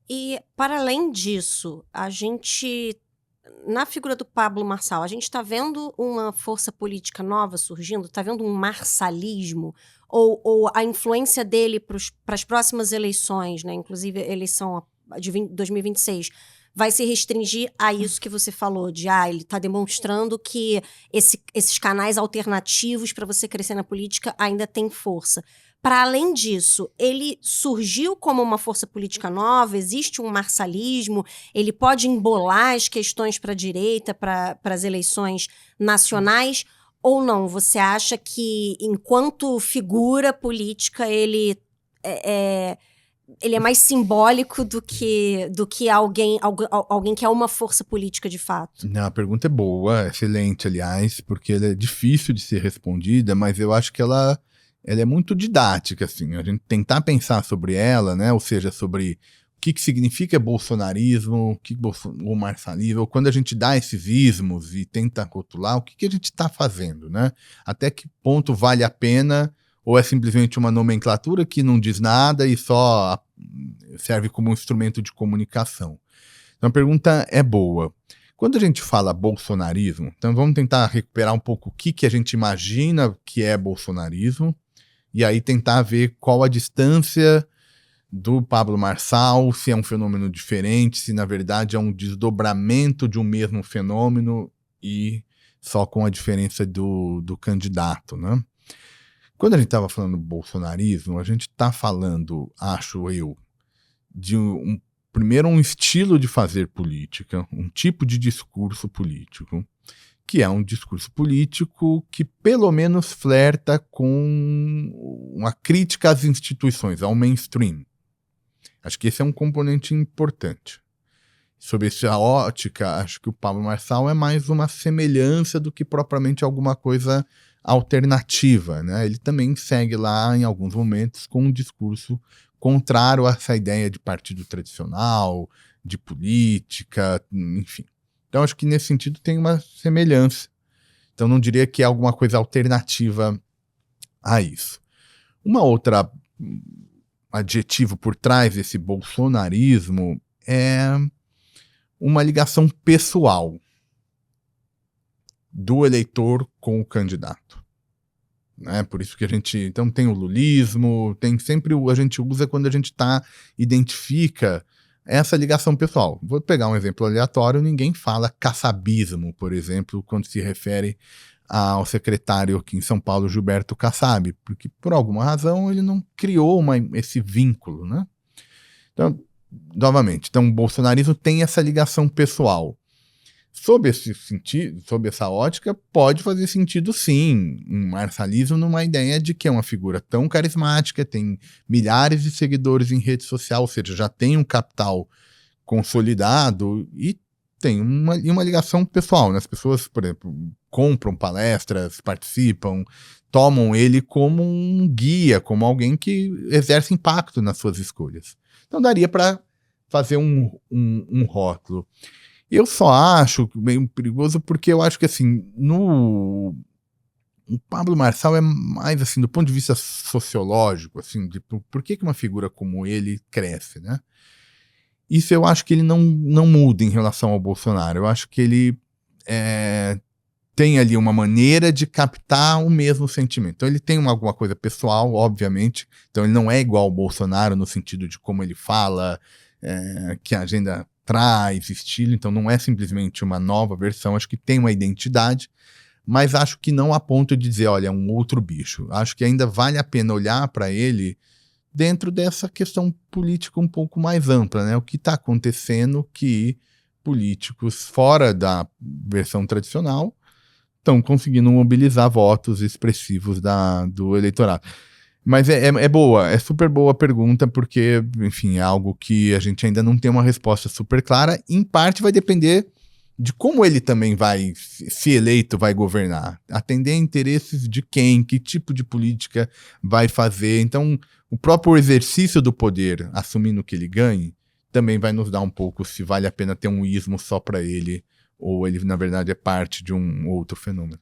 E, para além disso, a gente, na figura do Pablo Marçal, a gente está vendo uma força política nova surgindo? Está vendo um marçalismo? Ou a influência dele para as próximas eleições, né? Inclusive a eleição de 2026, vai se restringir a isso que você falou, de ele está demonstrando que esses canais alternativos para você crescer na política ainda têm força. Para além disso, ele surgiu como uma força política nova, existe um marçalismo, ele pode embolar as questões para a direita, para as eleições nacionais, ou não? Você acha que, enquanto figura política, ele é mais simbólico do que alguém que é uma força política de fato? Não, a pergunta é boa, excelente, aliás, porque ela é difícil de ser respondida, mas eu acho que ela é muito didática, assim, a gente tentar pensar sobre ela, né, ou seja, sobre o que significa bolsonarismo, o marçalismo, ou quando a gente dá esses ismos e tenta rotular, o que a gente está fazendo, né? Até que ponto vale a pena, ou é simplesmente uma nomenclatura que não diz nada e só serve como um instrumento de comunicação? Então a pergunta é boa. Quando a gente fala bolsonarismo, então vamos tentar recuperar um pouco o que a gente imagina que é bolsonarismo, e aí tentar ver qual a distância do Pablo Marçal, se é um fenômeno diferente, se na verdade é um desdobramento de um mesmo fenômeno e só com a diferença do candidato, né? Quando a gente estava falando do bolsonarismo, a gente está falando, acho eu, de primeiro um estilo de fazer política, um tipo de discurso político, que é um discurso político que pelo menos flerta com uma crítica às instituições, ao mainstream. Acho que esse é um componente importante. Sob essa ótica, acho que o Pablo Marçal é mais uma semelhança do que propriamente alguma coisa alternativa, né? Ele também segue lá, em alguns momentos, com um discurso contrário a essa ideia de partido tradicional, de política, enfim. Então, acho que nesse sentido tem uma semelhança. Então, não diria que é alguma coisa alternativa a isso. Uma outra adjetivo por trás desse bolsonarismo é uma ligação pessoal do eleitor com o candidato. Né? Por isso que a gente... Então tem o lulismo, tem sempre a gente usa quando a gente identifica essa ligação pessoal. Vou pegar um exemplo aleatório, ninguém fala kassabismo, por exemplo, quando se refere ao secretário aqui em São Paulo, Gilberto Kassab, porque por alguma razão ele não criou esse vínculo, né? Então, novamente, o bolsonarismo tem essa ligação pessoal. Sob esse sentido, sob essa ótica, pode fazer sentido sim, um marçalismo numa ideia de que é uma figura tão carismática, tem milhares de seguidores em rede social, ou seja, já tem um capital consolidado e tem uma ligação pessoal, né? As pessoas, por exemplo, compram palestras, participam, tomam ele como um guia, como alguém que exerce impacto nas suas escolhas. Então daria para fazer um rótulo. Eu só acho meio perigoso porque eu acho que, assim, o Pablo Marçal é mais, assim, do ponto de vista sociológico, assim, de por que uma figura como ele cresce, né? Isso eu acho que ele não muda em relação ao Bolsonaro. Eu acho que ele tem ali uma maneira de captar o mesmo sentimento. Então ele tem alguma coisa pessoal, obviamente. Então ele não é igual ao Bolsonaro no sentido de como ele fala, que a agenda traz, estilo. Então não é simplesmente uma nova versão. Acho que tem uma identidade, mas acho que não a ponto de dizer, olha, é um outro bicho. Acho que ainda vale a pena olhar para ele dentro dessa questão política um pouco mais ampla, né? O que está acontecendo que políticos fora da versão tradicional estão conseguindo mobilizar votos expressivos do eleitorado. Mas é boa, é super boa a pergunta, porque, enfim, é algo que a gente ainda não tem uma resposta super clara. Em parte vai depender de como ele também vai, se eleito, vai governar. Atender interesses de quem, que tipo de política vai fazer. Então, o próprio exercício do poder, assumindo que ele ganhe, também vai nos dar um pouco se vale a pena ter um ismo só para ele, ou ele, na verdade, é parte de um outro fenômeno.